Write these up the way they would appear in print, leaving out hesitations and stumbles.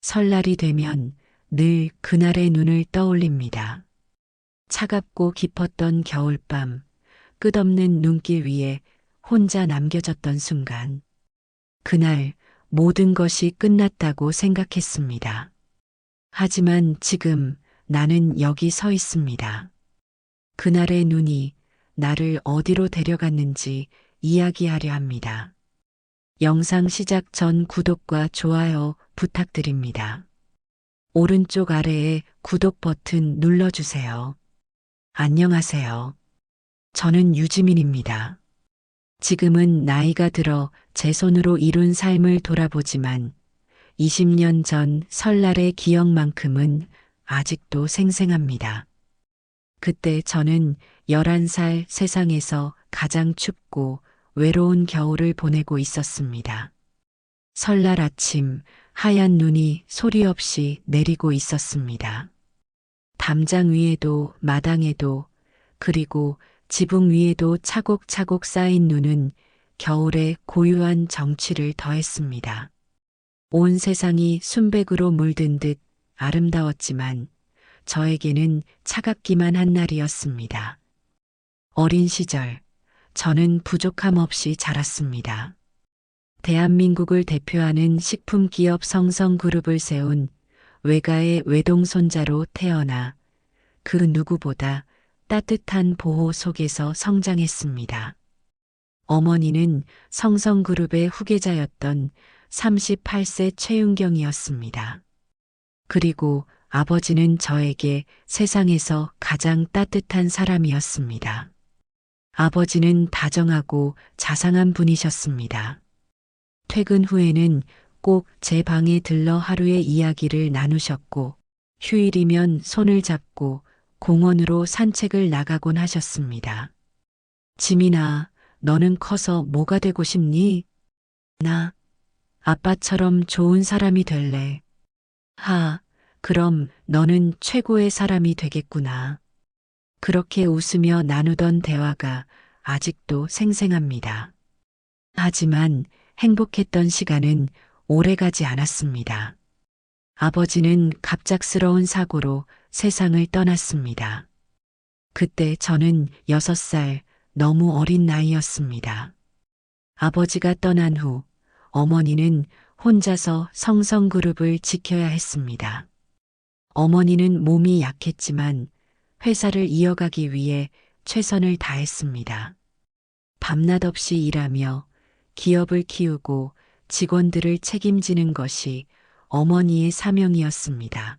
설날이 되면 늘 그날의 눈을 떠올립니다. 차갑고 깊었던 겨울밤, 끝없는 눈길 위에 혼자 남겨졌던 순간. 그날 모든 것이 끝났다고 생각했습니다. 하지만 지금 나는 여기 서 있습니다. 그날의 눈이 나를 어디로 데려갔는지 이야기하려 합니다. 영상 시작 전 구독과 좋아요 부탁드립니다. 오른쪽 아래에 구독 버튼 눌러주세요. 안녕하세요. 저는 유지민입니다. 지금은 나이가 들어 제 손으로 이룬 삶을 돌아보지만 20년 전 설날의 기억만큼은 아직도 생생합니다. 그때 저는 11살 세상에서 가장 춥고 외로운 겨울을 보내고 있었습니다. 설날 아침 하얀 눈이 소리 없이 내리고 있었습니다. 담장 위에도 마당에도 그리고 지붕 위에도 차곡차곡 쌓인 눈은 겨울의 고유한 정취를 더했습니다. 온 세상이 순백으로 물든 듯 아름다웠지만 저에게는 차갑기만 한 날이었습니다. 어린 시절 저는 부족함 없이 자랐습니다. 대한민국을 대표하는 식품기업 성성그룹을 세운 외가의 외동손자로 태어나 그 누구보다 따뜻한 보호 속에서 성장했습니다. 어머니는 성성그룹의 후계자였던 38세 최윤경이었습니다. 그리고 아버지는 저에게 세상에서 가장 따뜻한 사람이었습니다. 아버지는 다정하고 자상한 분이셨습니다. 퇴근 후에는 꼭 제 방에 들러 하루의 이야기를 나누셨고 휴일이면 손을 잡고 공원으로 산책을 나가곤 하셨습니다. 지민아, 너는 커서 뭐가 되고 싶니? 나 아빠처럼 좋은 사람이 될래. 그럼 너는 최고의 사람이 되겠구나. 그렇게 웃으며 나누던 대화가 아직도 생생합니다. 하지만 행복했던 시간은 오래가지 않았습니다. 아버지는 갑작스러운 사고로 세상을 떠났습니다. 그때 저는 6살, 너무 어린 나이였습니다. 아버지가 떠난 후 어머니는 혼자서 성성그룹을 지켜야 했습니다. 어머니는 몸이 약했지만 회사를 이어가기 위해 최선을 다했습니다. 밤낮 없이 일하며 기업을 키우고 직원들을 책임지는 것이 어머니의 사명이었습니다.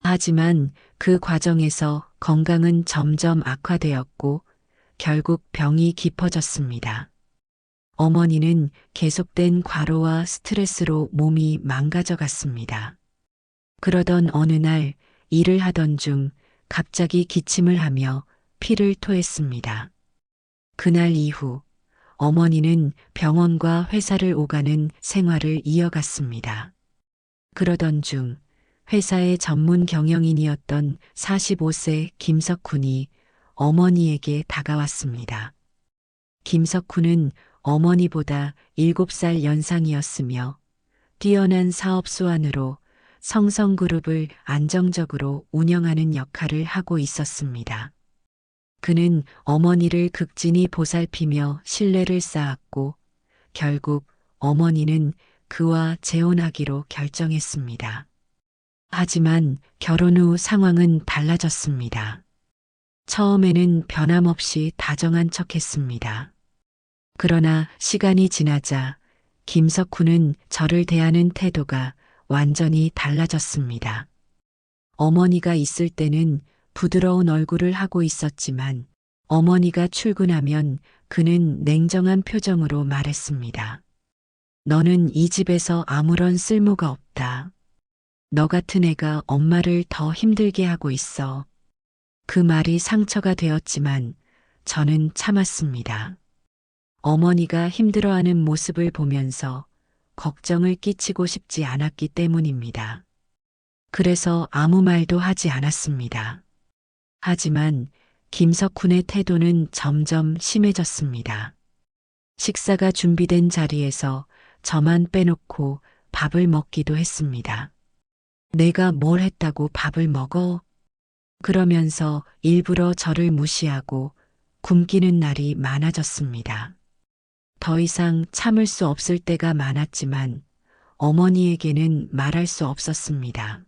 하지만 그 과정에서 건강은 점점 악화되었고 결국 병이 깊어졌습니다. 어머니는 계속된 과로와 스트레스로 몸이 망가져 갔습니다. 그러던 어느 날 일을 하던 중 갑자기 기침을 하며 피를 토했습니다. 그날 이후 어머니는 병원과 회사를 오가는 생활을 이어갔습니다. 그러던 중 회사의 전문 경영인이었던 45세 김석훈이 어머니에게 다가왔습니다. 김석훈은 어머니보다 7살 연상이었으며 뛰어난 사업 수완으로 성성그룹을 안정적으로 운영하는 역할을 하고 있었습니다. 그는 어머니를 극진히 보살피며 신뢰를 쌓았고 결국 어머니는 그와 재혼하기로 결정했습니다. 하지만 결혼 후 상황은 달라졌습니다. 처음에는 변함없이 다정한 척했습니다. 그러나 시간이 지나자 김석훈은 저를 대하는 태도가 완전히 달라졌습니다. 어머니가 있을 때는 부드러운 얼굴을 하고 있었지만 어머니가 출근하면 그는 냉정한 표정으로 말했습니다. 너는 이 집에서 아무런 쓸모가 없다. 너 같은 애가 엄마를 더 힘들게 하고 있어. 그 말이 상처가 되었지만 저는 참았습니다. 어머니가 힘들어하는 모습을 보면서 걱정을 끼치고 싶지 않았기 때문입니다. 그래서 아무 말도 하지 않았습니다. 하지만 김석훈의 태도는 점점 심해졌습니다. 식사가 준비된 자리에서 저만 빼놓고 밥을 먹기도 했습니다. 내가 뭘 했다고 밥을 먹어? 그러면서 일부러 저를 무시하고 굶기는 날이 많아졌습니다. 더 이상 참을 수 없을 때가 많았지만 어머니에게는 말할 수 없었습니다.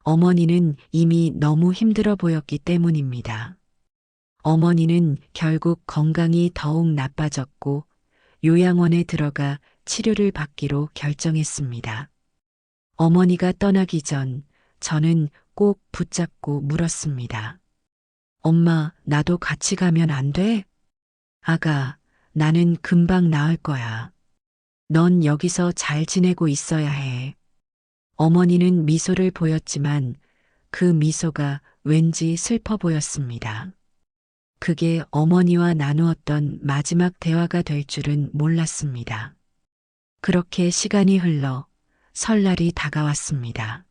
어머니는 이미 너무 힘들어 보였기 때문입니다. 어머니는 결국 건강이 더욱 나빠졌고 요양원에 들어가 치료를 받기로 결정했습니다. 어머니가 떠나기 전 저는 꼭 붙잡고 물었습니다. 엄마, 나도 같이 가면 안 돼? 아가, 나는 금방 나을 거야. 넌 여기서 잘 지내고 있어야 해. 어머니는 미소를 보였지만 그 미소가 왠지 슬퍼 보였습니다. 그게 어머니와 나누었던 마지막 대화가 될 줄은 몰랐습니다. 그렇게 시간이 흘러 설날이 다가왔습니다.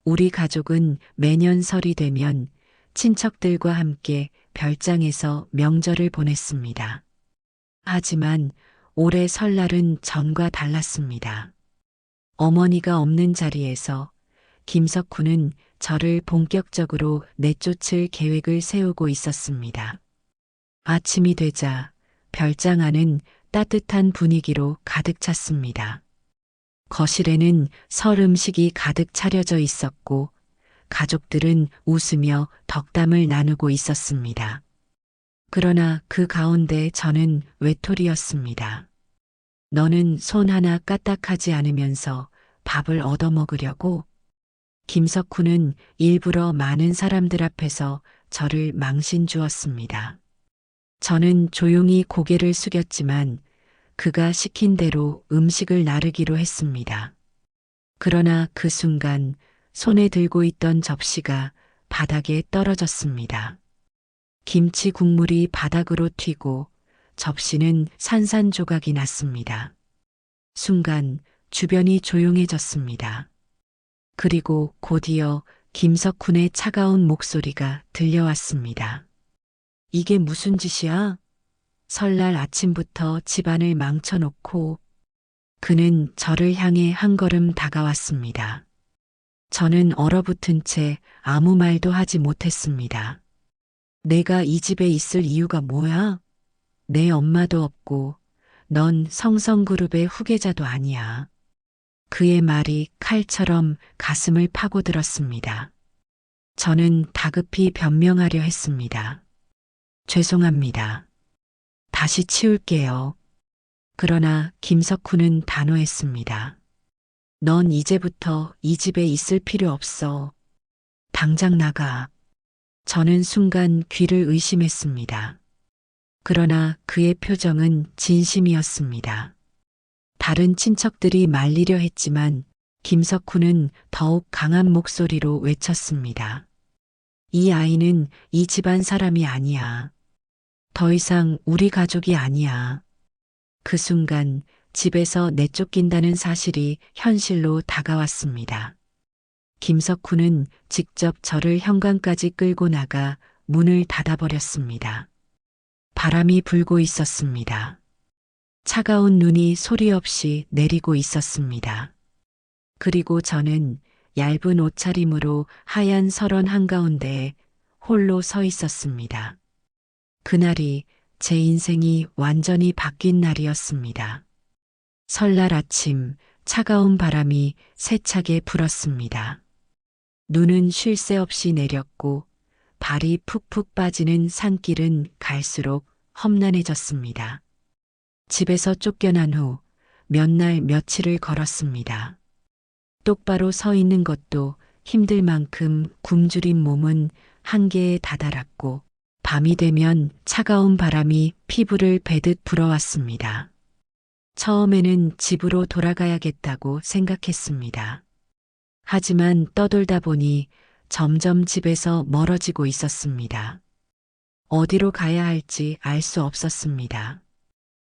우리 가족은 매년 설이 되면 친척들과 함께 별장에서 명절을 보냈습니다. 하지만 올해 설날은 전과 달랐습니다. 어머니가 없는 자리에서 김석훈은 저를 본격적으로 내쫓을 계획을 세우고 있었습니다. 아침이 되자 별장 안은 따뜻한 분위기로 가득 찼습니다. 거실에는 설 음식이 가득 차려져 있었고 가족들은 웃으며 덕담을 나누고 있었습니다. 그러나 그 가운데 저는 외톨이였습니다. 너는 손 하나 까딱하지 않으면서 밥을 얻어먹으려고? 김석훈은 일부러 많은 사람들 앞에서 저를 망신 주었습니다. 저는 조용히 고개를 숙였지만 그가 시킨 대로 음식을 나르기로 했습니다. 그러나 그 순간 손에 들고 있던 접시가 바닥에 떨어졌습니다. 김치 국물이 바닥으로 튀고 접시는 산산조각이 났습니다. 순간 주변이 조용해졌습니다. 그리고 곧이어 김석훈의 차가운 목소리가 들려왔습니다. 이게 무슨 짓이야? 설날 아침부터 집안을 망쳐놓고 그는 저를 향해 한 걸음 다가왔습니다. 저는 얼어붙은 채 아무 말도 하지 못했습니다. 내가 이 집에 있을 이유가 뭐야? 내 엄마도 없고 넌 성성그룹의 후계자도 아니야. 그의 말이 칼처럼 가슴을 파고들었습니다. 저는 다급히 변명하려 했습니다. 죄송합니다. 다시 치울게요. 그러나 김석훈은 단호했습니다. 넌 이제부터 이 집에 있을 필요 없어. 당장 나가. 저는 순간 귀를 의심했습니다. 그러나 그의 표정은 진심이었습니다. 다른 친척들이 말리려 했지만 김석훈은 더욱 강한 목소리로 외쳤습니다. 이 아이는 이 집안 사람이 아니야. 더 이상 우리 가족이 아니야. 그 순간 집에서 내쫓긴다는 사실이 현실로 다가왔습니다. 김석훈은 직접 저를 현관까지 끌고 나가 문을 닫아버렸습니다. 바람이 불고 있었습니다. 차가운 눈이 소리 없이 내리고 있었습니다. 그리고 저는 얇은 옷차림으로 하얀 설원 한가운데에 홀로 서 있었습니다. 그날이 제 인생이 완전히 바뀐 날이었습니다. 설날 아침 차가운 바람이 세차게 불었습니다. 눈은 쉴 새 없이 내렸고 발이 푹푹 빠지는 산길은 갈수록 험난해졌습니다. 집에서 쫓겨난 후 몇 날 며칠을 걸었습니다. 똑바로 서 있는 것도 힘들 만큼 굶주린 몸은 한계에 다다랐고 밤이 되면 차가운 바람이 피부를 베듯 불어왔습니다. 처음에는 집으로 돌아가야겠다고 생각했습니다. 하지만 떠돌다 보니 점점 집에서 멀어지고 있었습니다. 어디로 가야 할지 알 수 없었습니다.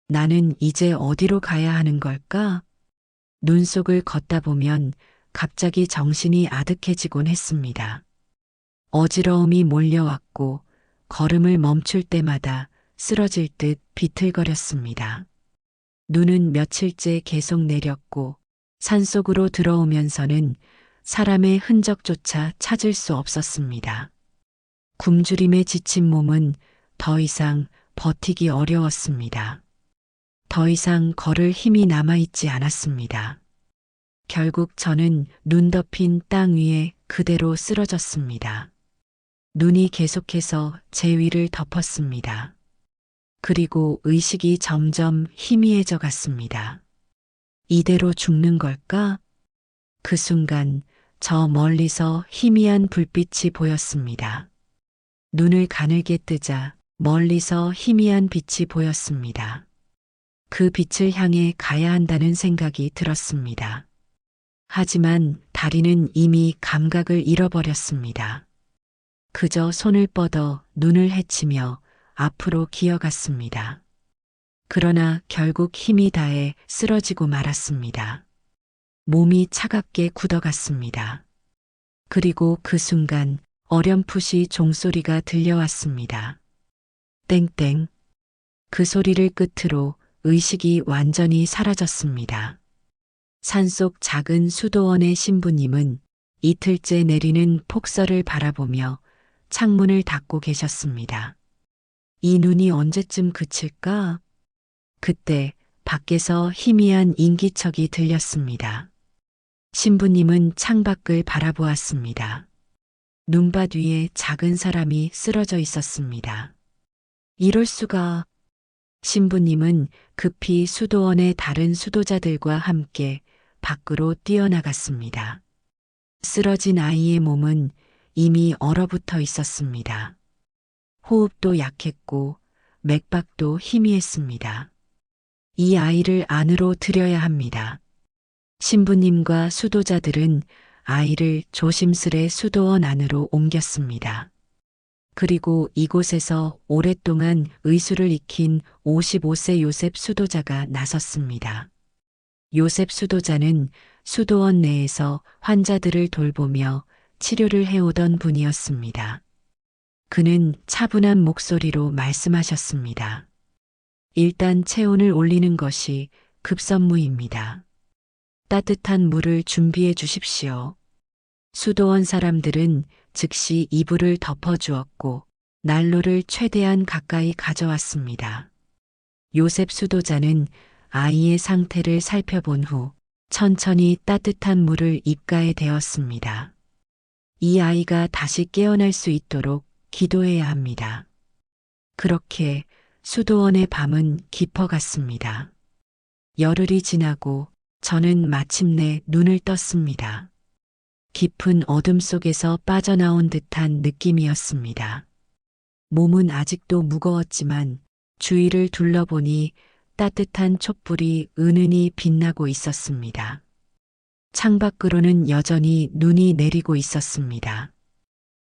나는 이제 어디로 가야 하는 걸까? 눈 속을 걷다 보면 갑자기 정신이 아득해지곤 했습니다. 어지러움이 몰려왔고 걸음을 멈출 때마다 쓰러질 듯 비틀거렸습니다. 눈은 며칠째 계속 내렸고 산속으로 들어오면서는 사람의 흔적조차 찾을 수 없었습니다. 굶주림에 지친 몸은 더 이상 버티기 어려웠습니다. 더 이상 걸을 힘이 남아있지 않았습니다. 결국 저는 눈 덮인 땅 위에 그대로 쓰러졌습니다. 눈이 계속해서 제 위를 덮었습니다. 그리고 의식이 점점 희미해져 갔습니다. 이대로 죽는 걸까? 그 순간 저 멀리서 희미한 불빛이 보였습니다. 눈을 가늘게 뜨자 멀리서 희미한 빛이 보였습니다. 그 빛을 향해 가야 한다는 생각이 들었습니다. 하지만 다리는 이미 감각을 잃어버렸습니다. 그저 손을 뻗어 눈을 헤치며 앞으로 기어갔습니다. 그러나 결국 힘이 다해 쓰러지고 말았습니다. 몸이 차갑게 굳어갔습니다. 그리고 그 순간 어렴풋이 종소리가 들려왔습니다. 땡땡. 그 소리를 끝으로 의식이 완전히 사라졌습니다. 산속 작은 수도원의 신부님은 이틀째 내리는 폭설을 바라보며 창문을 닫고 계셨습니다. 이 눈이 언제쯤 그칠까? 그때 밖에서 희미한 인기척이 들렸습니다. 신부님은 창밖을 바라보았습니다. 눈밭 위에 작은 사람이 쓰러져 있었습니다. 이럴 수가. 신부님은 급히 수도원의 다른 수도자들과 함께 밖으로 뛰어나갔습니다. 쓰러진 아이의 몸은 이미 얼어붙어 있었습니다. 호흡도 약했고 맥박도 희미했습니다. 이 아이를 안으로 들여야 합니다. 신부님과 수도자들은 아이를 조심스레 수도원 안으로 옮겼습니다. 그리고 이곳에서 오랫동안 의술을 익힌 55세 요셉 수도자가 나섰습니다. 요셉 수도자는 수도원 내에서 환자들을 돌보며 치료를 해오던 분이었습니다. 그는 차분한 목소리로 말씀하셨습니다. 일단 체온을 올리는 것이 급선무입니다. 따뜻한 물을 준비해 주십시오. 수도원 사람들은 즉시 이불을 덮어주었고 난로를 최대한 가까이 가져왔습니다. 요셉 수도자는 아이의 상태를 살펴본 후 천천히 따뜻한 물을 입가에 대었습니다. 이 아이가 다시 깨어날 수 있도록 기도해야 합니다. 그렇게 수도원의 밤은 깊어갔습니다. 열흘이 지나고 저는 마침내 눈을 떴습니다. 깊은 어둠 속에서 빠져나온 듯한 느낌이었습니다. 몸은 아직도 무거웠지만 주위를 둘러보니 따뜻한 촛불이 은은히 빛나고 있었습니다. 창밖으로는 여전히 눈이 내리고 있었습니다.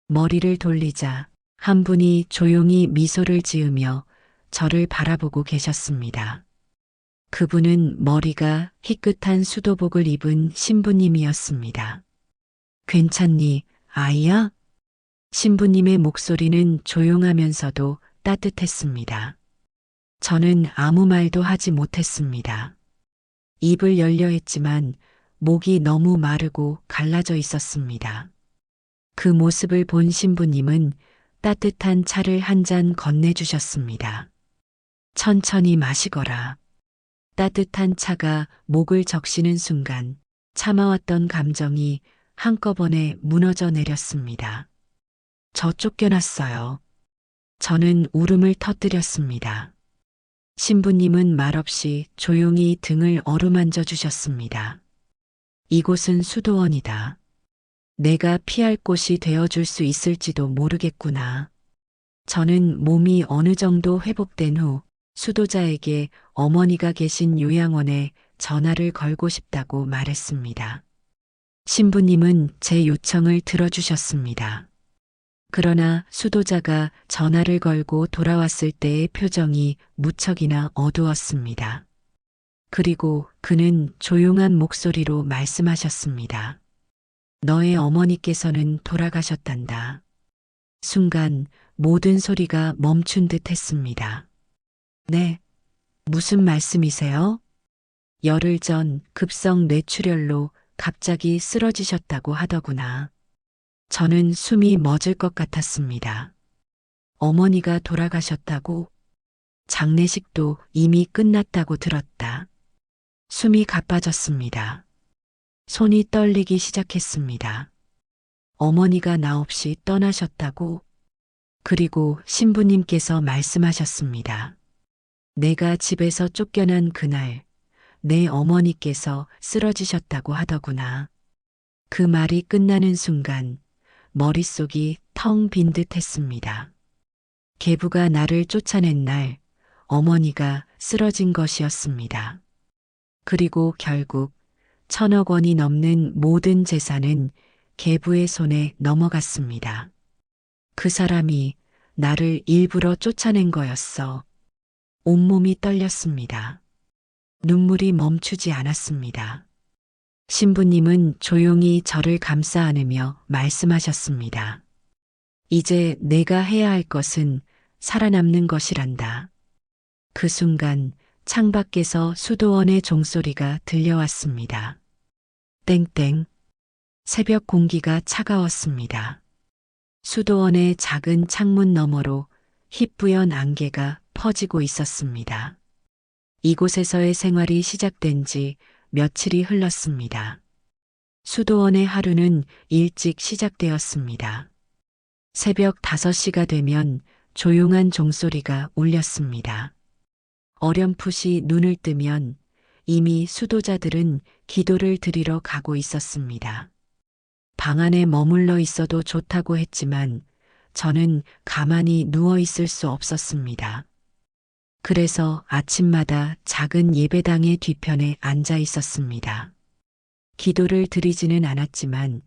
머리를 돌리자 한 분이 조용히 미소를 지으며 저를 바라보고 계셨습니다. 그분은 머리가 희끗한 수도복을 입은 신부님이었습니다. 괜찮니, 아이야? 신부님의 목소리는 조용하면서도 따뜻했습니다. 저는 아무 말도 하지 못했습니다. 입을 열려 했지만 목이 너무 마르고 갈라져 있었습니다. 그 모습을 본 신부님은 따뜻한 차를 한 잔 건네주셨습니다. 천천히 마시거라. 따뜻한 차가 목을 적시는 순간 참아왔던 감정이 한꺼번에 무너져 내렸습니다. 저 쫓겨났어요. 저는 울음을 터뜨렸습니다. 신부님은 말없이 조용히 등을 어루만져 주셨습니다. 이곳은 수도원이다. 내가 피할 곳이 되어줄 수 있을지도 모르겠구나. 저는 몸이 어느 정도 회복된 후 수도자에게 어머니가 계신 요양원에 전화를 걸고 싶다고 말했습니다. 신부님은 제 요청을 들어주셨습니다. 그러나 수도자가 전화를 걸고 돌아왔을 때의 표정이 무척이나 어두웠습니다. 그리고 그는 조용한 목소리로 말씀하셨습니다. 너의 어머니께서는 돌아가셨단다. 순간 모든 소리가 멈춘 듯 했습니다. 네, 무슨 말씀이세요? 열흘 전 급성 뇌출혈로 갑자기 쓰러지셨다고 하더구나. 저는 숨이 멎을 것 같았습니다. 어머니가 돌아가셨다고? 장례식도 이미 끝났다고 들었다. 숨이 가빠졌습니다. 손이 떨리기 시작했습니다. 어머니가 나 없이 떠나셨다고? 그리고 신부님께서 말씀하셨습니다. 내가 집에서 쫓겨난 그날 내 어머니께서 쓰러지셨다고 하더구나. 그 말이 끝나는 순간 머릿속이 텅 빈 듯 했습니다. 계부가 나를 쫓아낸 날 어머니가 쓰러진 것이었습니다. 그리고 결국 1,000억 원이 넘는 모든 재산은 계부의 손에 넘어갔습니다. 그 사람이 나를 일부러 쫓아낸 거였어. 온몸이 떨렸습니다. 눈물이 멈추지 않았습니다. 신부님은 조용히 저를 감싸 안으며 말씀하셨습니다. 이제 내가 해야 할 것은 살아남는 것이란다. 그 순간 창밖에서 수도원의 종소리가 들려왔습니다. 땡땡. 새벽 공기가 차가웠습니다. 수도원의 작은 창문 너머로 희뿌연 안개가 퍼지고 있었습니다. 이곳에서의 생활이 시작된 지 며칠이 흘렀습니다. 수도원의 하루는 일찍 시작되었습니다. 새벽 5시가 되면 조용한 종소리가 울렸습니다. 어렴풋이 눈을 뜨면 이미 수도자들은 기도를 드리러 가고 있었습니다. 방 안에 머물러 있어도 좋다고 했지만 저는 가만히 누워 있을 수 없었습니다. 그래서 아침마다 작은 예배당의 뒤편에 앉아 있었습니다. 기도를 드리지는 않았지만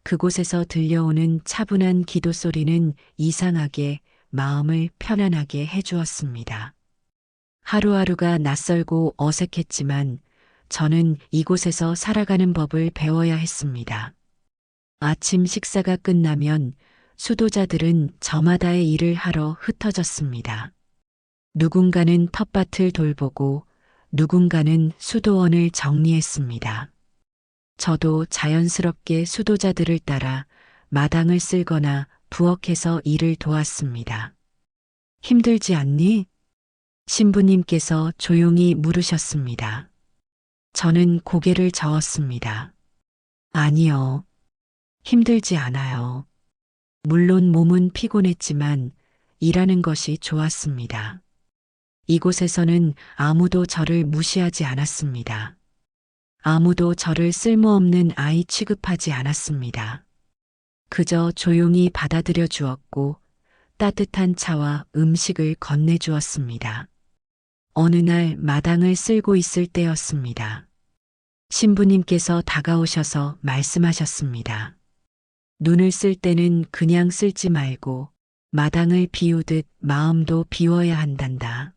그곳에서 들려오는 차분한 기도 소리는 이상하게 마음을 편안하게 해주었습니다. 하루하루가 낯설고 어색했지만 저는 이곳에서 살아가는 법을 배워야 했습니다. 아침 식사가 끝나면 수도자들은 저마다의 일을 하러 흩어졌습니다. 누군가는 텃밭을 돌보고 누군가는 수도원을 정리했습니다. 저도 자연스럽게 수도자들을 따라 마당을 쓸거나 부엌에서 일을 도왔습니다. 힘들지 않니? 신부님께서 조용히 물으셨습니다. 저는 고개를 저었습니다. 아니요. 힘들지 않아요. 물론 몸은 피곤했지만 일하는 것이 좋았습니다. 이곳에서는 아무도 저를 무시하지 않았습니다. 아무도 저를 쓸모없는 아이 취급하지 않았습니다. 그저 조용히 받아들여 주었고 따뜻한 차와 음식을 건네주었습니다. 어느 날 마당을 쓸고 있을 때였습니다. 신부님께서 다가오셔서 말씀하셨습니다. 눈을 쓸 때는 그냥 쓸지 말고 마당을 비우듯 마음도 비워야 한단다.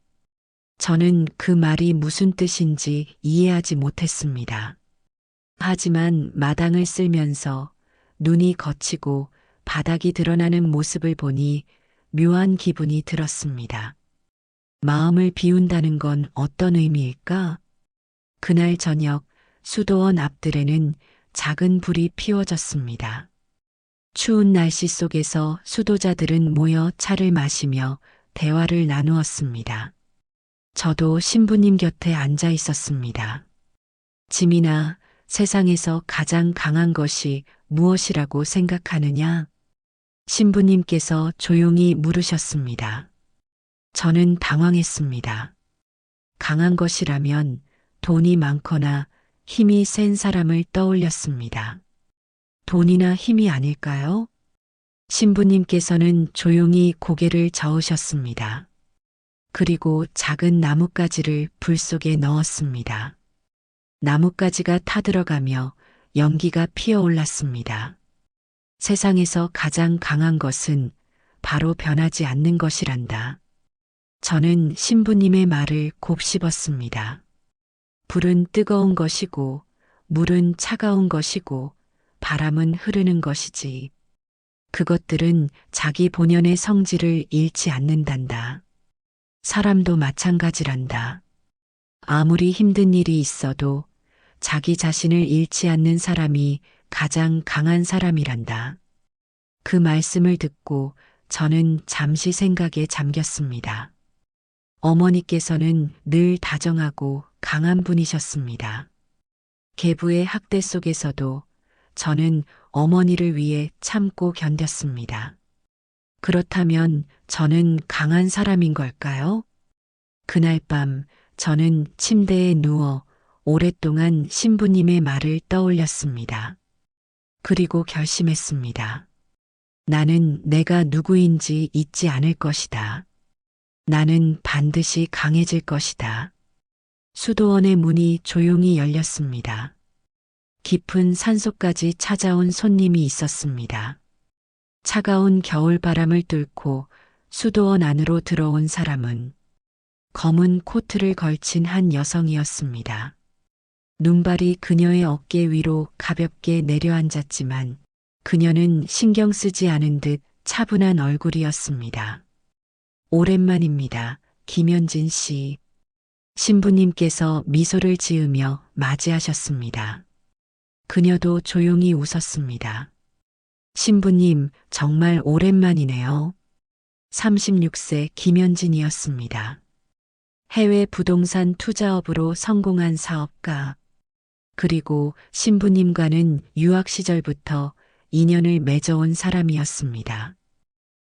저는 그 말이 무슨 뜻인지 이해하지 못했습니다. 하지만 마당을 쓸면서 눈이 거치고 바닥이 드러나는 모습을 보니 묘한 기분이 들었습니다. 마음을 비운다는 건 어떤 의미일까? 그날 저녁 수도원 앞들에는 작은 불이 피워졌습니다. 추운 날씨 속에서 수도자들은 모여 차를 마시며 대화를 나누었습니다. 저도 신부님 곁에 앉아 있었습니다. 지민아, 세상에서 가장 강한 것이 무엇이라고 생각하느냐? 신부님께서 조용히 물으셨습니다. 저는 당황했습니다. 강한 것이라면 돈이 많거나 힘이 센 사람을 떠올렸습니다. 돈이나 힘이 아닐까요? 신부님께서는 조용히 고개를 저으셨습니다. 그리고 작은 나뭇가지를 불 속에 넣었습니다. 나뭇가지가 타들어가며 연기가 피어올랐습니다. 세상에서 가장 강한 것은 바로 변하지 않는 것이란다. 저는 신부님의 말을 곱씹었습니다. 불은 뜨거운 것이고, 물은 차가운 것이고, 바람은 흐르는 것이지. 그것들은 자기 본연의 성질을 잃지 않는단다. 사람도 마찬가지란다. 아무리 힘든 일이 있어도 자기 자신을 잃지 않는 사람이 가장 강한 사람이란다. 그 말씀을 듣고 저는 잠시 생각에 잠겼습니다. 어머니께서는 늘 다정하고 강한 분이셨습니다. 계부의 학대 속에서도 저는 어머니를 위해 참고 견뎠습니다. 그렇다면 저는 강한 사람인 걸까요? 그날 밤 저는 침대에 누워 오랫동안 신부님의 말을 떠올렸습니다. 그리고 결심했습니다. 나는 내가 누구인지 잊지 않을 것이다. 나는 반드시 강해질 것이다. 수도원의 문이 조용히 열렸습니다. 깊은 산속까지 찾아온 손님이 있었습니다. 차가운 겨울바람을 뚫고 수도원 안으로 들어온 사람은 검은 코트를 걸친 한 여성이었습니다. 눈발이 그녀의 어깨 위로 가볍게 내려앉았지만 그녀는 신경 쓰지 않은 듯 차분한 얼굴이었습니다. 오랜만입니다. 김현진 씨. 신부님께서 미소를 지으며 맞이하셨습니다. 그녀도 조용히 웃었습니다. 신부님, 정말 오랜만이네요. 36세 김현진이었습니다. 해외 부동산 투자업으로 성공한 사업가. 그리고 신부님과는 유학 시절부터 인연을 맺어온 사람이었습니다.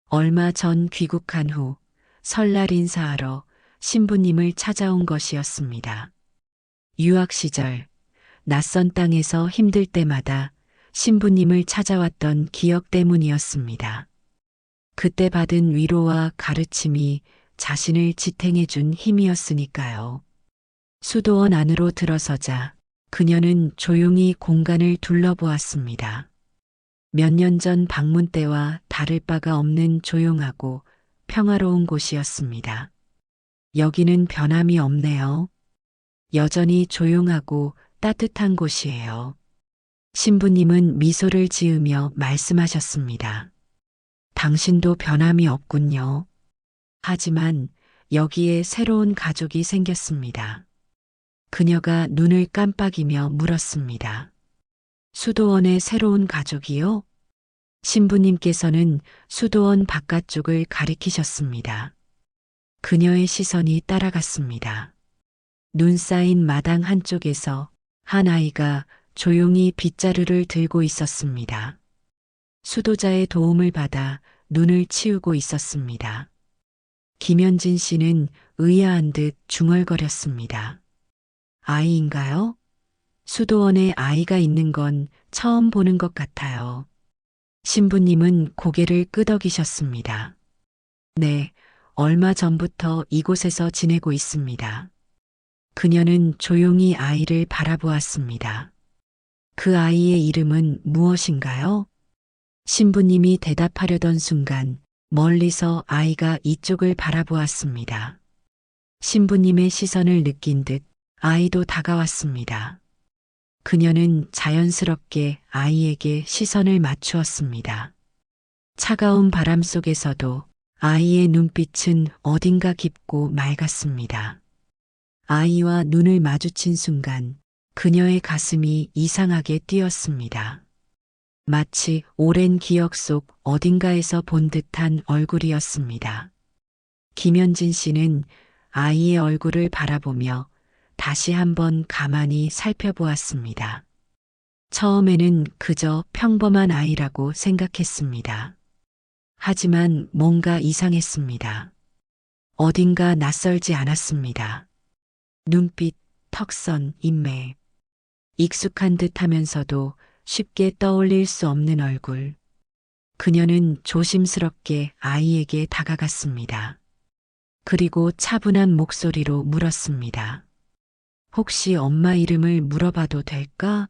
얼마 전 귀국한 후 설날 인사하러 신부님을 찾아온 것이었습니다. 유학 시절 낯선 땅에서 힘들 때마다 신부님을 찾아왔던 기억 때문이었습니다. 그때 받은 위로와 가르침이 자신을 지탱해 준 힘이었으니까요. 수도원 안으로 들어서자 그녀는 조용히 공간을 둘러보았습니다. 몇 년 전 방문 때와 다를 바가 없는 조용하고 평화로운 곳이었습니다. 여기는 변함이 없네요. 여전히 조용하고 따뜻한 곳이에요. 신부님은 미소를 지으며 말씀하셨습니다. 당신도 변함이 없군요. 하지만 여기에 새로운 가족이 생겼습니다. 그녀가 눈을 깜빡이며 물었습니다. 수도원의 새로운 가족이요? 신부님께서는 수도원 바깥쪽을 가리키셨습니다. 그녀의 시선이 따라갔습니다. 눈 쌓인 마당 한쪽에서 한 아이가 조용히 빗자루를 들고 있었습니다. 수도자의 도움을 받아 눈을 치우고 있었습니다. 김현진 씨는 의아한 듯 중얼거렸습니다. 아이인가요? 수도원에 아이가 있는 건 처음 보는 것 같아요. 신부님은 고개를 끄덕이셨습니다. 네, 얼마 전부터 이곳에서 지내고 있습니다. 그녀는 조용히 아이를 바라보았습니다. 그 아이의 이름은 무엇인가요? 신부님이 대답하려던 순간 멀리서 아이가 이쪽을 바라보았습니다. 신부님의 시선을 느낀 듯 아이도 다가왔습니다. 그녀는 자연스럽게 아이에게 시선을 맞추었습니다. 차가운 바람 속에서도 아이의 눈빛은 어딘가 깊고 맑았습니다. 아이와 눈을 마주친 순간 그녀의 가슴이 이상하게 뛰었습니다. 마치 오랜 기억 속 어딘가에서 본 듯한 얼굴이었습니다. 김현진 씨는 아이의 얼굴을 바라보며 다시 한번 가만히 살펴보았습니다. 처음에는 그저 평범한 아이라고 생각했습니다. 하지만 뭔가 이상했습니다. 어딘가 낯설지 않았습니다. 눈빛, 턱선, 인매. 익숙한 듯 하면서도 쉽게 떠올릴 수 없는 얼굴. 그녀는 조심스럽게 아이에게 다가갔습니다. 그리고 차분한 목소리로 물었습니다. 혹시 엄마 이름을 물어봐도 될까?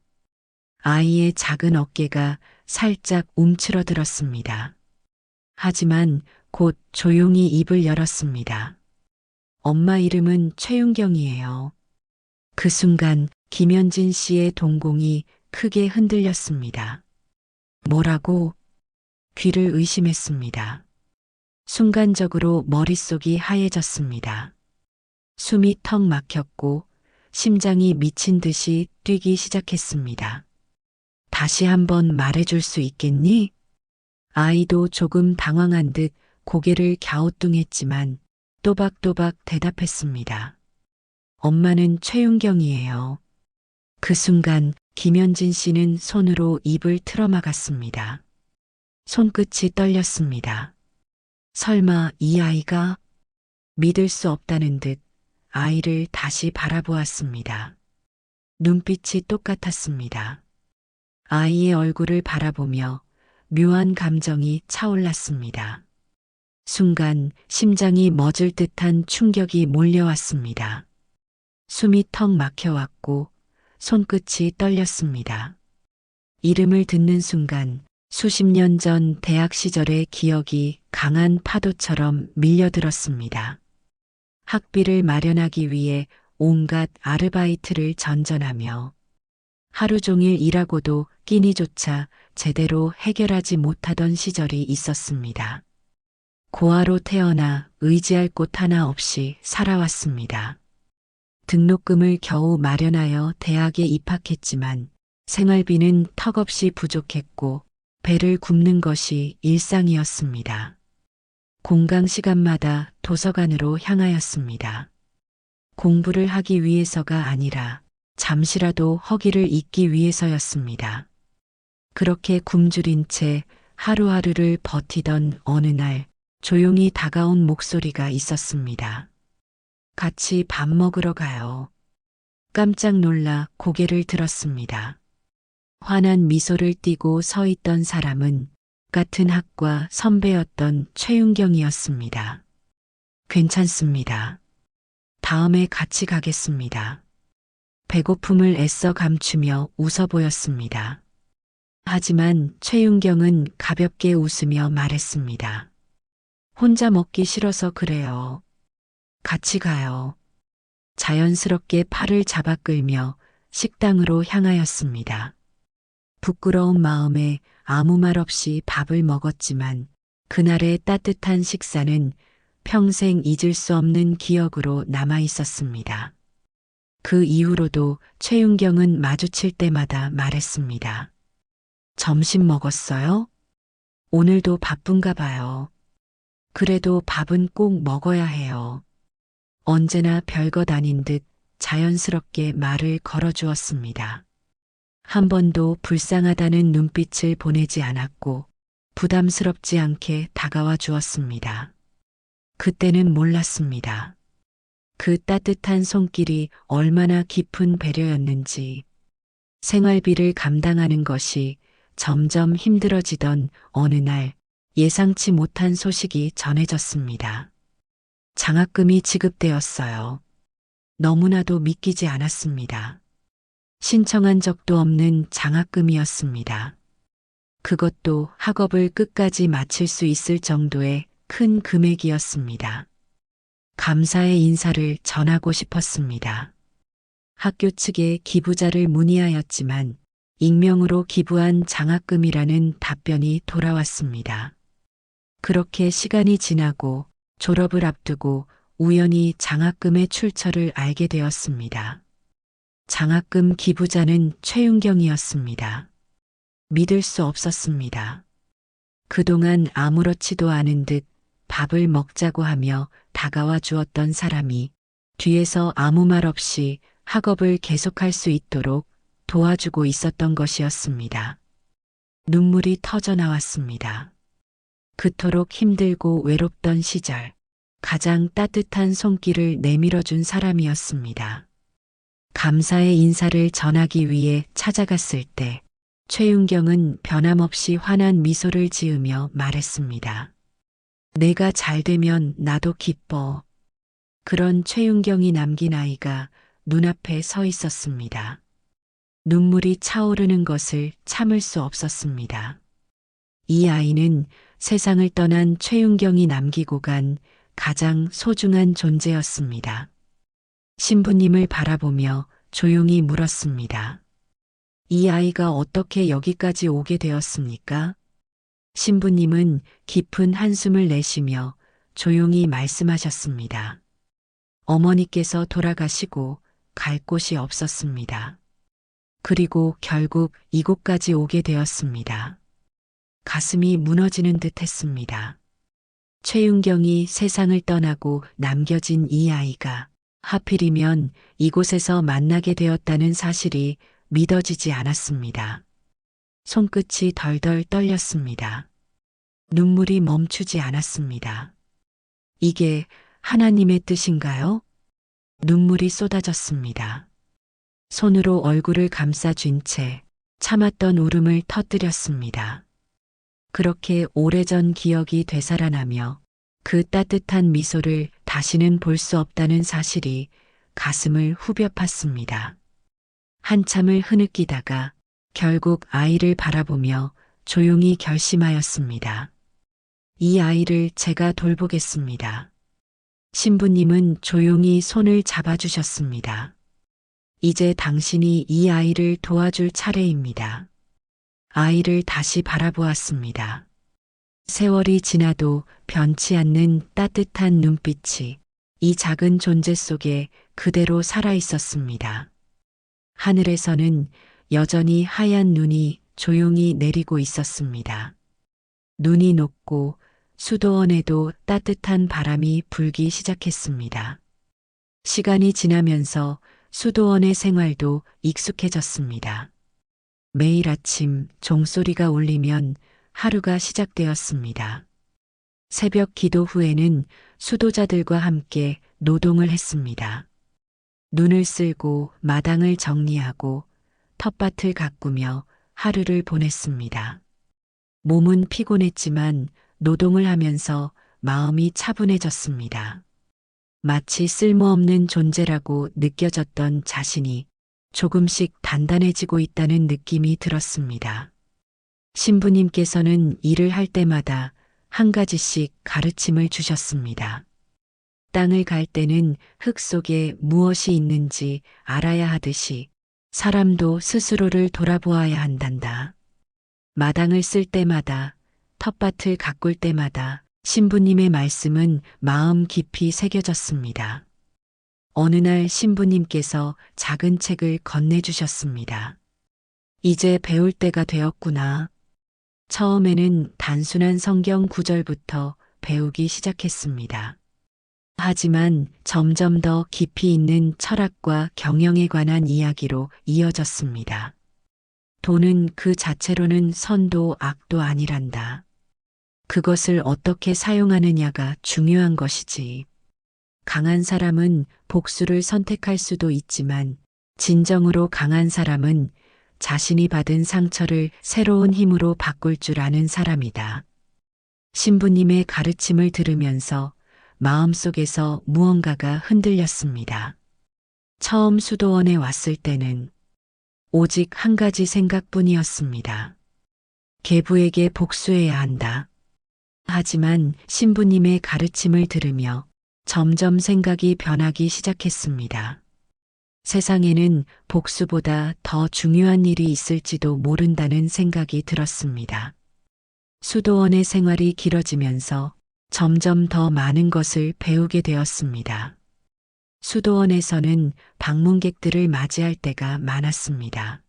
아이의 작은 어깨가 살짝 움츠러들었습니다. 하지만 곧 조용히 입을 열었습니다. 엄마 이름은 최윤경이에요. 그 순간 김현진 씨의 동공이 크게 흔들렸습니다. 뭐라고? 귀를 의심했습니다. 순간적으로 머릿속이 하얘졌습니다. 숨이 턱 막혔고 심장이 미친 듯이 뛰기 시작했습니다. 다시 한번 말해줄 수 있겠니? 아이도 조금 당황한 듯 고개를 갸우뚱했지만 또박또박 대답했습니다. 엄마는 최윤경이에요. 그 순간 김현진 씨는 손으로 입을 틀어막았습니다. 손끝이 떨렸습니다. 설마 이 아이가? 믿을 수 없다는 듯 아이를 다시 바라보았습니다. 눈빛이 똑같았습니다. 아이의 얼굴을 바라보며 묘한 감정이 차올랐습니다. 순간 심장이 멎을 듯한 충격이 몰려왔습니다. 숨이 턱 막혀왔고 손끝이 떨렸습니다. 이름을 듣는 순간 수십 년 전 대학 시절의 기억이 강한 파도처럼 밀려들었습니다. 학비를 마련하기 위해 온갖 아르바이트를 전전하며 하루 종일 일하고도 끼니조차 제대로 해결하지 못하던 시절이 있었습니다. 고아로 태어나 의지할 곳 하나 없이 살아왔습니다. 등록금을 겨우 마련하여 대학에 입학했지만 생활비는 턱없이 부족했고 배를 굽는 것이 일상이었습니다. 공강 시간마다 도서관으로 향하였습니다. 공부를 하기 위해서가 아니라 잠시라도 허기를 잊기 위해서였습니다. 그렇게 굶주린 채 하루하루를 버티던 어느 날 조용히 다가온 목소리가 있었습니다. 같이 밥 먹으러 가요. 깜짝 놀라 고개를 들었습니다. 환한 미소를 띠고 서 있던 사람은 같은 학과 선배였던 최윤경이었습니다. 괜찮습니다. 다음에 같이 가겠습니다. 배고픔을 애써 감추며 웃어 보였습니다. 하지만 최윤경은 가볍게 웃으며 말했습니다. 혼자 먹기 싫어서 그래요. 같이 가요. 자연스럽게 팔을 잡아 끌며 식당으로 향하였습니다. 부끄러운 마음에 아무 말 없이 밥을 먹었지만 그날의 따뜻한 식사는 평생 잊을 수 없는 기억으로 남아 있었습니다. 그 이후로도 최윤경은 마주칠 때마다 말했습니다. 점심 먹었어요? 오늘도 바쁜가 봐요. 그래도 밥은 꼭 먹어야 해요. 언제나 별것 아닌 듯 자연스럽게 말을 걸어주었습니다. 한 번도 불쌍하다는 눈빛을 보내지 않았고 부담스럽지 않게 다가와 주었습니다. 그때는 몰랐습니다. 그 따뜻한 손길이 얼마나 깊은 배려였는지, 생활비를 감당하는 것이 점점 힘들어지던 어느 날 예상치 못한 소식이 전해졌습니다. 장학금이 지급되었어요. 너무나도 믿기지 않았습니다. 신청한 적도 없는 장학금이었습니다. 그것도 학업을 끝까지 마칠 수 있을 정도의 큰 금액이었습니다. 감사의 인사를 전하고 싶었습니다. 학교 측에 기부자를 문의하였지만 익명으로 기부한 장학금이라는 답변이 돌아왔습니다. 그렇게 시간이 지나고 졸업을 앞두고 우연히 장학금의 출처를 알게 되었습니다. 장학금 기부자는 최윤경이었습니다. 믿을 수 없었습니다. 그동안 아무렇지도 않은 듯 밥을 먹자고 하며 다가와 주었던 사람이 뒤에서 아무 말 없이 학업을 계속할 수 있도록 도와주고 있었던 것이었습니다. 눈물이 터져 나왔습니다. 그토록 힘들고 외롭던 시절 가장 따뜻한 손길을 내밀어준 사람이었습니다. 감사의 인사를 전하기 위해 찾아갔을 때 최윤경은 변함없이 환한 미소를 지으며 말했습니다. 내가 잘 되면 나도 기뻐. 그런 최윤경이 남긴 아이가 눈앞에 서 있었습니다. 눈물이 차오르는 것을 참을 수 없었습니다. 이 아이는 세상을 떠난 최윤경이 남기고 간 가장 소중한 존재였습니다. 신부님을 바라보며 조용히 물었습니다. 이 아이가 어떻게 여기까지 오게 되었습니까? 신부님은 깊은 한숨을 내쉬며 조용히 말씀하셨습니다. 어머니께서 돌아가시고 갈 곳이 없었습니다. 그리고 결국 이곳까지 오게 되었습니다. 가슴이 무너지는 듯 했습니다. 최윤경이 세상을 떠나고 남겨진 이 아이가 하필이면 이곳에서 만나게 되었다는 사실이 믿어지지 않았습니다. 손끝이 덜덜 떨렸습니다. 눈물이 멈추지 않았습니다. 이게 하나님의 뜻인가요? 눈물이 쏟아졌습니다. 손으로 얼굴을 감싸쥔 채 참았던 울음을 터뜨렸습니다. 그렇게 오래전 기억이 되살아나며 그 따뜻한 미소를 다시는 볼 수 없다는 사실이 가슴을 후벼 팠습니다. 한참을 흐느끼다가 결국 아이를 바라보며 조용히 결심하였습니다. 이 아이를 제가 돌보겠습니다. 신부님은 조용히 손을 잡아주셨습니다. 이제 당신이 이 아이를 도와줄 차례입니다. 아이를 다시 바라보았습니다. 세월이 지나도 변치 않는 따뜻한 눈빛이 이 작은 존재 속에 그대로 살아 있었습니다. 하늘에서는 여전히 하얀 눈이 조용히 내리고 있었습니다. 눈이 녹고 수도원에도 따뜻한 바람이 불기 시작했습니다. 시간이 지나면서 수도원의 생활도 익숙해졌습니다. 매일 아침 종소리가 울리면 하루가 시작되었습니다. 새벽 기도 후에는 수도자들과 함께 노동을 했습니다. 눈을 쓸고 마당을 정리하고 텃밭을 가꾸며 하루를 보냈습니다. 몸은 피곤했지만 노동을 하면서 마음이 차분해졌습니다. 마치 쓸모없는 존재라고 느껴졌던 자신이 조금씩 단단해지고 있다는 느낌이 들었습니다. 신부님께서는 일을 할 때마다 한 가지씩 가르침을 주셨습니다. 땅을 갈 때는 흙 속에 무엇이 있는지 알아야 하듯이 사람도 스스로를 돌아보아야 한단다. 마당을 쓸 때마다, 텃밭을 가꿀 때마다 신부님의 말씀은 마음 깊이 새겨졌습니다. 어느 날 신부님께서 작은 책을 건네주셨습니다. 이제 배울 때가 되었구나. 처음에는 단순한 성경 구절부터 배우기 시작했습니다. 하지만 점점 더 깊이 있는 철학과 경영에 관한 이야기로 이어졌습니다. 돈은 그 자체로는 선도 악도 아니란다. 그것을 어떻게 사용하느냐가 중요한 것이지. 강한 사람은 복수를 선택할 수도 있지만 진정으로 강한 사람은 자신이 받은 상처를 새로운 힘으로 바꿀 줄 아는 사람이다. 신부님의 가르침을 들으면서 마음속에서 무언가가 흔들렸습니다. 처음 수도원에 왔을 때는 오직 한 가지 생각뿐이었습니다. 계부에게 복수해야 한다. 하지만 신부님의 가르침을 들으며 점점 생각이 변하기 시작했습니다. 세상에는 복수보다 더 중요한 일이 있을지도 모른다는 생각이 들었습니다. 수도원의 생활이 길어지면서 점점 더 많은 것을 배우게 되었습니다. 수도원에서는 방문객들을 맞이할 때가 많았습니다.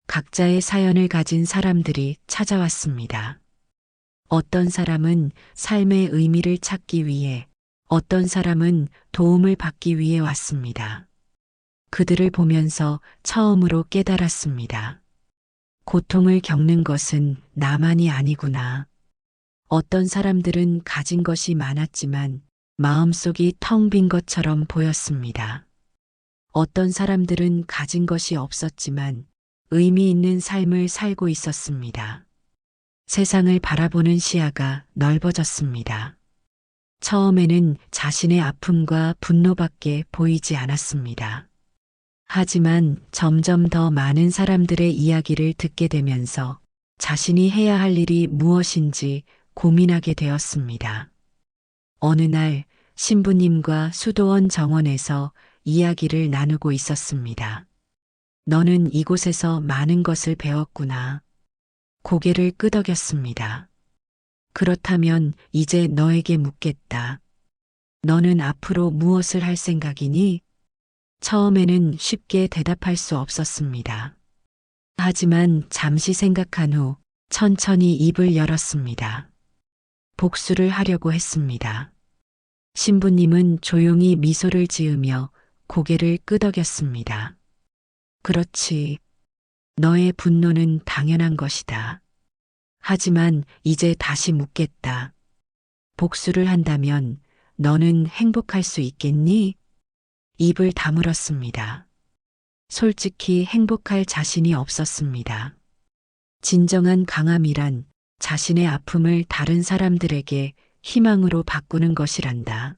각자의 사연을 가진 사람들이 찾아왔습니다. 어떤 사람은 삶의 의미를 찾기 위해, 어떤 사람은 도움을 받기 위해 왔습니다. 그들을 보면서 처음으로 깨달았습니다. 고통을 겪는 것은 나만이 아니구나. 어떤 사람들은 가진 것이 많았지만 마음속이 텅 빈 것처럼 보였습니다. 어떤 사람들은 가진 것이 없었지만 의미 있는 삶을 살고 있었습니다. 세상을 바라보는 시야가 넓어졌습니다. 처음에는 자신의 아픔과 분노밖에 보이지 않았습니다. 하지만 점점 더 많은 사람들의 이야기를 듣게 되면서 자신이 해야 할 일이 무엇인지 고민하게 되었습니다. 어느 날 신부님과 수도원 정원에서 이야기를 나누고 있었습니다. 너는 이곳에서 많은 것을 배웠구나. 고개를 끄덕였습니다. 그렇다면 이제 너에게 묻겠다. 너는 앞으로 무엇을 할 생각이니? 처음에는 쉽게 대답할 수 없었습니다. 하지만 잠시 생각한 후 천천히 입을 열었습니다. 복수를 하려고 했습니다. 신부님은 조용히 미소를 지으며 고개를 끄덕였습니다. 그렇지. 너의 분노는 당연한 것이다. 하지만 이제 다시 묻겠다. 복수를 한다면 너는 행복할 수 있겠니? 입을 다물었습니다. 솔직히 행복할 자신이 없었습니다. 진정한 강함이란 자신의 아픔을 다른 사람들에게 희망으로 바꾸는 것이란다.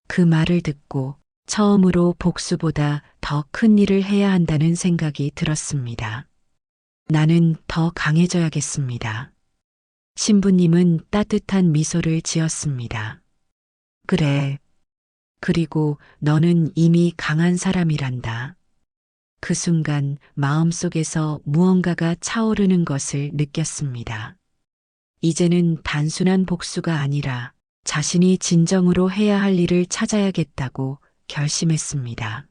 그 말을 듣고 처음으로 복수보다 더 큰 일을 해야 한다는 생각이 들었습니다. 나는 더 강해져야겠습니다. 신부님은 따뜻한 미소를 지었습니다. 그래. 그리고 너는 이미 강한 사람이란다. 그 순간 마음속에서 무언가가 차오르는 것을 느꼈습니다. 이제는 단순한 복수가 아니라 자신이 진정으로 해야 할 일을 찾아야겠다고 결심했습니다.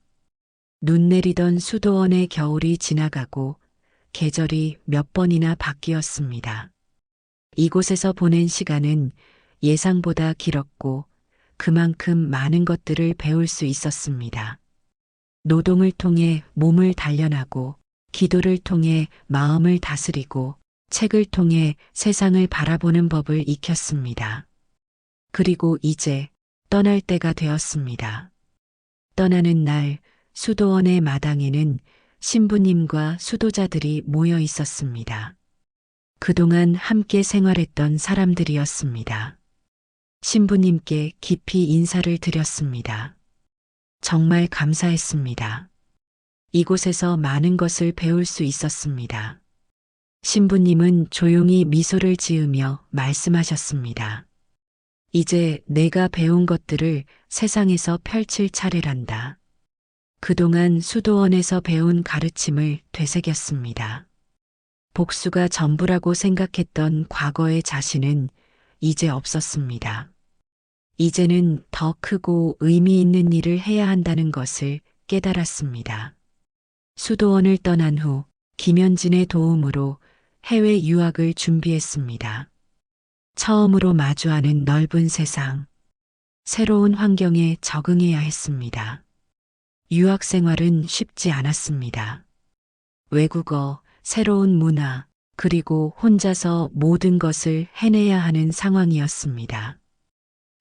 눈 내리던 수도원의 겨울이 지나가고 계절이 몇 번이나 바뀌었습니다. 이곳에서 보낸 시간은 예상보다 길었고 그만큼 많은 것들을 배울 수 있었습니다. 노동을 통해 몸을 단련하고 기도를 통해 마음을 다스리고 책을 통해 세상을 바라보는 법을 익혔습니다. 그리고 이제 떠날 때가 되었습니다. 떠나는 날 수도원의 마당에는 신부님과 수도자들이 모여 있었습니다. 그동안 함께 생활했던 사람들이었습니다. 신부님께 깊이 인사를 드렸습니다. 정말 감사했습니다. 이곳에서 많은 것을 배울 수 있었습니다. 신부님은 조용히 미소를 지으며 말씀하셨습니다. 이제 내가 배운 것들을 세상에서 펼칠 차례란다. 그동안 수도원에서 배운 가르침을 되새겼습니다. 복수가 전부라고 생각했던 과거의 자신은 이제 없었습니다. 이제는 더 크고 의미 있는 일을 해야 한다는 것을 깨달았습니다. 수도원을 떠난 후 김현진의 도움으로 해외 유학을 준비했습니다. 처음으로 마주하는 넓은 세상, 새로운 환경에 적응해야 했습니다. 유학 생활은 쉽지 않았습니다. 외국어, 새로운 문화, 그리고 혼자서 모든 것을 해내야 하는 상황이었습니다.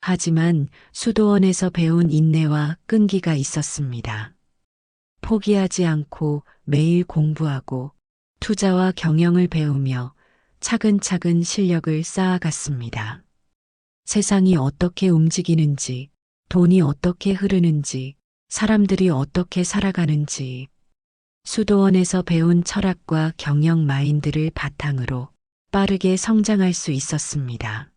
하지만 수도원에서 배운 인내와 끈기가 있었습니다. 포기하지 않고 매일 공부하고 투자와 경영을 배우며 차근차근 실력을 쌓아갔습니다. 세상이 어떻게 움직이는지, 돈이 어떻게 흐르는지, 사람들이 어떻게 살아가는지, 수도원에서 배운 철학과 경영 마인드를 바탕으로 빠르게 성장할 수 있었습니다.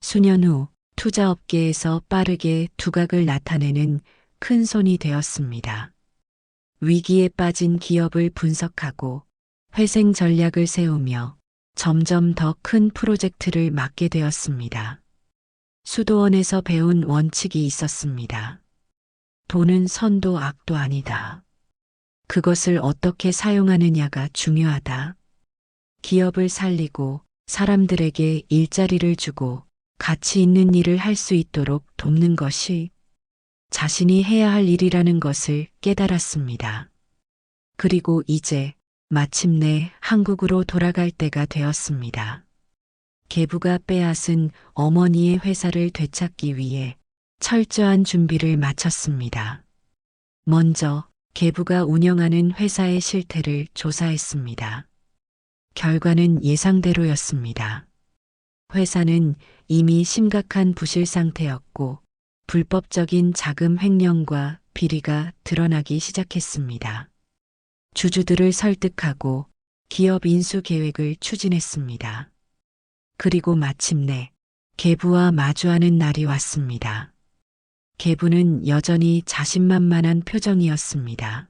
수년 후 투자업계에서 빠르게 두각을 나타내는 큰 손이 되었습니다. 위기에 빠진 기업을 분석하고 회생 전략을 세우며 점점 더 큰 프로젝트를 맡게 되었습니다. 수도원에서 배운 원칙이 있었습니다. 돈은 선도 악도 아니다. 그것을 어떻게 사용하느냐가 중요하다. 기업을 살리고 사람들에게 일자리를 주고 가치 있는 일을 할 수 있도록 돕는 것이 자신이 해야 할 일이라는 것을 깨달았습니다. 그리고 이제 마침내 한국으로 돌아갈 때가 되었습니다. 계부가 빼앗은 어머니의 회사를 되찾기 위해 철저한 준비를 마쳤습니다. 먼저 계부가 운영하는 회사의 실태를 조사했습니다. 결과는 예상대로였습니다. 회사는 이미 심각한 부실 상태였고 불법적인 자금 횡령과 비리가 드러나기 시작했습니다. 주주들을 설득하고 기업 인수 계획을 추진했습니다. 그리고 마침내 계부와 마주하는 날이 왔습니다. 계부는 여전히 자신만만한 표정이었습니다.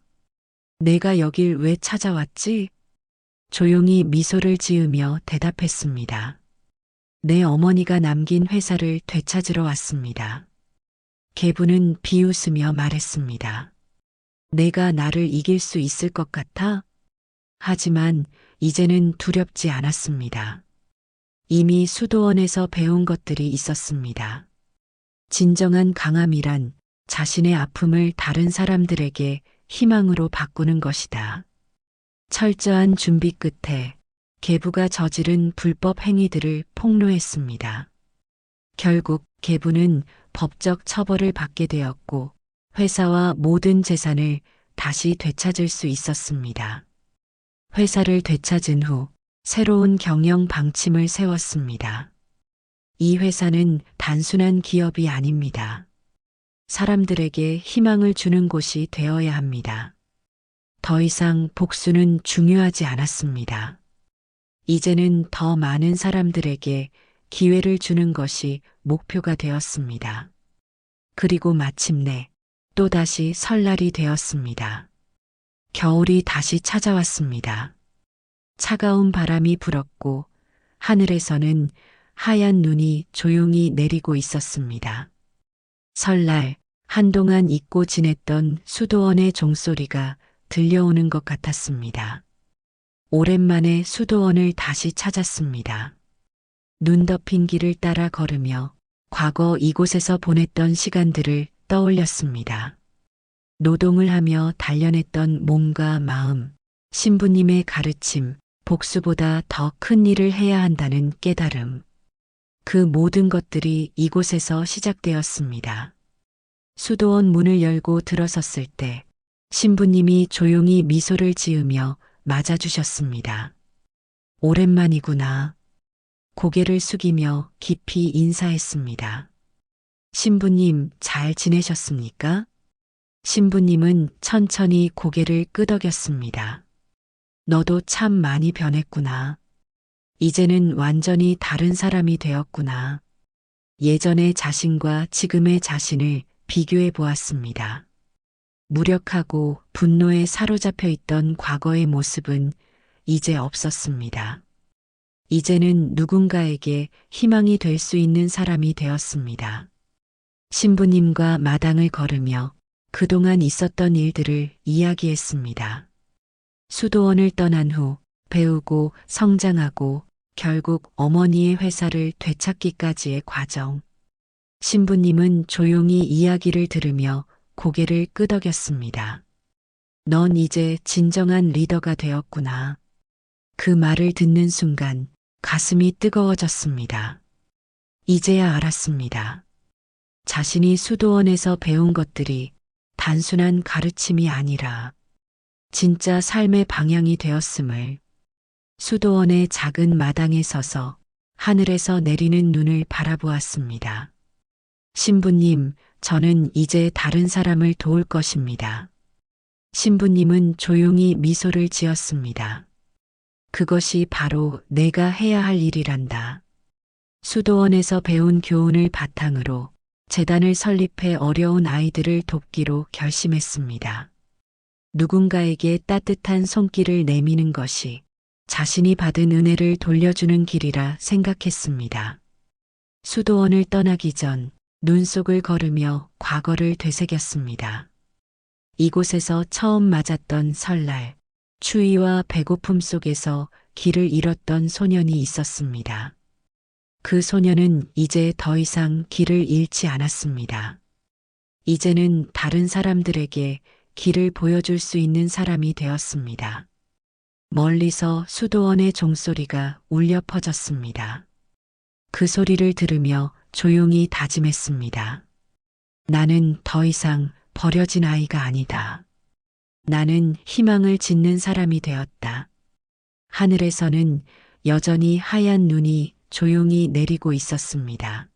내가 여길 왜 찾아왔지? 조용히 미소를 지으며 대답했습니다. 내 어머니가 남긴 회사를 되찾으러 왔습니다. 계부는 비웃으며 말했습니다. 내가 나를 이길 수 있을 것 같아? 하지만 이제는 두렵지 않았습니다. 이미 수도원에서 배운 것들이 있었습니다. 진정한 강함이란 자신의 아픔을 다른 사람들에게 희망으로 바꾸는 것이다. 철저한 준비 끝에 계부가 저지른 불법 행위들을 폭로했습니다. 결국 계부는 법적 처벌을 받게 되었고 회사와 모든 재산을 다시 되찾을 수 있었습니다. 회사를 되찾은 후 새로운 경영 방침을 세웠습니다. 이 회사는 단순한 기업이 아닙니다. 사람들에게 희망을 주는 곳이 되어야 합니다. 더 이상 복수는 중요하지 않았습니다. 이제는 더 많은 사람들에게 기회를 주는 것이 목표가 되었습니다. 그리고 마침내 또다시 설날이 되었습니다. 겨울이 다시 찾아왔습니다. 차가운 바람이 불었고 하늘에서는 하얀 눈이 조용히 내리고 있었습니다. 설날, 한동안 잊고 지냈던 수도원의 종소리가 들려오는 것 같았습니다. 오랜만에 수도원을 다시 찾았습니다. 눈 덮인 길을 따라 걸으며 과거 이곳에서 보냈던 시간들을 떠올렸습니다. 노동을 하며 단련했던 몸과 마음, 신부님의 가르침, 복수보다 더 큰 일을 해야 한다는 깨달음. 그 모든 것들이 이곳에서 시작되었습니다. 수도원 문을 열고 들어섰을 때 신부님이 조용히 미소를 지으며 맞아주셨습니다. 오랜만이구나. 고개를 숙이며 깊이 인사했습니다. 신부님 잘 지내셨습니까? 신부님은 천천히 고개를 끄덕였습니다. 너도 참 많이 변했구나. 이제는 완전히 다른 사람이 되었구나. 예전의 자신과 지금의 자신을 비교해 보았습니다. 무력하고 분노에 사로잡혀 있던 과거의 모습은 이제 없었습니다. 이제는 누군가에게 희망이 될 수 있는 사람이 되었습니다. 신부님과 마당을 걸으며 그동안 있었던 일들을 이야기했습니다. 수도원을 떠난 후 배우고 성장하고 결국 어머니의 회사를 되찾기까지의 과정. 신부님은 조용히 이야기를 들으며 고개를 끄덕였습니다. 넌 이제 진정한 리더가 되었구나. 그 말을 듣는 순간 가슴이 뜨거워졌습니다. 이제야 알았습니다. 자신이 수도원에서 배운 것들이 단순한 가르침이 아니라 진짜 삶의 방향이 되었음을. 수도원의 작은 마당에 서서 하늘에서 내리는 눈을 바라보았습니다. 신부님, 저는 이제 다른 사람을 도울 것입니다. 신부님은 조용히 미소를 지었습니다. 그것이 바로 내가 해야 할 일이란다. 수도원에서 배운 교훈을 바탕으로 재단을 설립해 어려운 아이들을 돕기로 결심했습니다. 누군가에게 따뜻한 손길을 내미는 것이 자신이 받은 은혜를 돌려주는 길이라 생각했습니다. 수도원을 떠나기 전 눈 속을 걸으며 과거를 되새겼습니다. 이곳에서 처음 맞았던 설날, 추위와 배고픔 속에서 길을 잃었던 소년이 있었습니다. 그 소년은 이제 더 이상 길을 잃지 않았습니다. 이제는 다른 사람들에게 길을 보여줄 수 있는 사람이 되었습니다. 멀리서 수도원의 종소리가 울려 퍼졌습니다. 그 소리를 들으며 조용히 다짐했습니다. 나는 더 이상 버려진 아이가 아니다. 나는 희망을 짓는 사람이 되었다. 하늘에서는 여전히 하얀 눈이 조용히 내리고 있었습니다.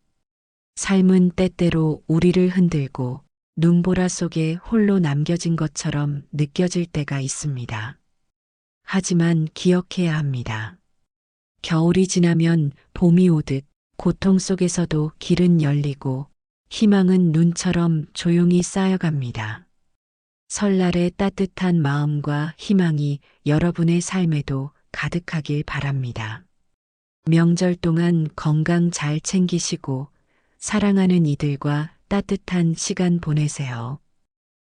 삶은 때때로 우리를 흔들고 눈보라 속에 홀로 남겨진 것처럼 느껴질 때가 있습니다. 하지만 기억해야 합니다. 겨울이 지나면 봄이 오듯 고통 속에서도 길은 열리고 희망은 눈처럼 조용히 쌓여갑니다. 설날의 따뜻한 마음과 희망이 여러분의 삶에도 가득하길 바랍니다. 명절 동안 건강 잘 챙기시고 사랑하는 이들과 따뜻한 시간 보내세요.